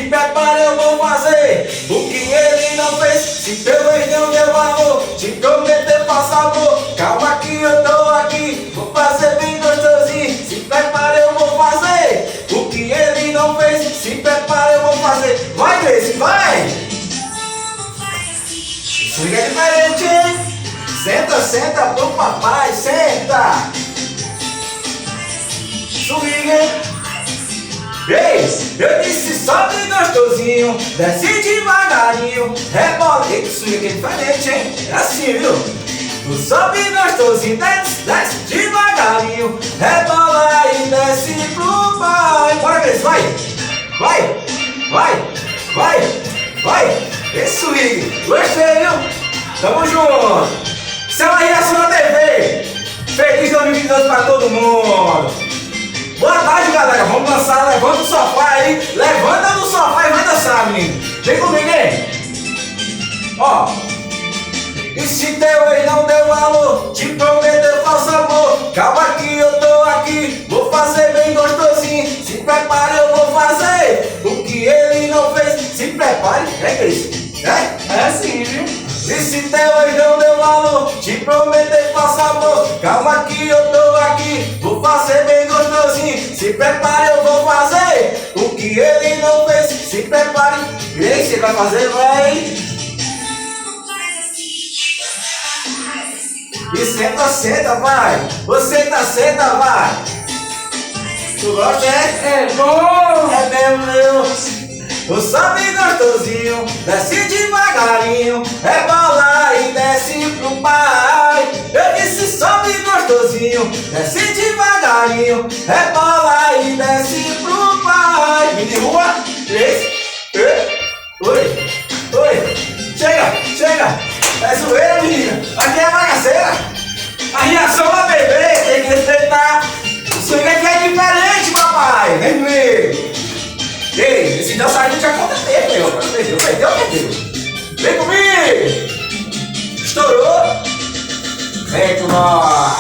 prepare, eu vou fazer o que ele não fez. Se teu ex não deu valor, te prometer faço amor. Calma que eu tô aqui, vou fazer bem gostosinho. Se prepare, eu vou fazer o que ele não fez. Se prepare, eu vou fazer. Vai, Grace, vai! Swing é diferente, hein? Senta, senta pro papai, senta! Swing, hein? Ei, eu disse sobe gostosinho, desce devagarinho, rebola. Eita, swing aqui é diferente, hein? É assim, viu? Tu sobe gostosinho, desce devagarinho, rebola e desce pro pai. Bora, Grace, vai! Vai! Vai! Vai! Vai! Esse swing! Gostei, viu? Tamo junto! Isso é uma reação na TV! Feliz 2022 pra todo mundo! Boa tarde, galera! Vamos dançar, levanta o sofá aí, levanta no sofá e vai dançar, menino! Vem comigo, hein? Ó! E se teu ex não deu valor, te prometeu falso amor. Calma que eu tô aqui, vou fazer bem gostosinho. Se prepare, eu vou fazer o que ele não fez. Se prepare, é Grace? É assim, viu? E se teu ex não deu valor, te prometei falso amor. Calma que eu tô aqui, vou fazer bem gostosinho. Se prepare, eu vou fazer o que ele não fez. Se prepare, e aí você vai fazer, vai. E senta, senta, vai. Você tá senta, vai. Tu gosta, é? É bom! É mesmo, meu. O sobe gostosinho, desce devagarinho, rebola e desce pro pai. Eu disse sobe gostosinho, desce devagarinho, rebola e desce pro pai. Me derruba, 3, oi, oi, chega, chega. É zoeira, menina, aqui é bagaceira. A reação da bebê tem que respeitar. O swing aqui é diferente, papai, vem ver. Ei, esse dançarino já conta tempo, meu. Perdeu. Vem comigo! Estourou? Vem com nós!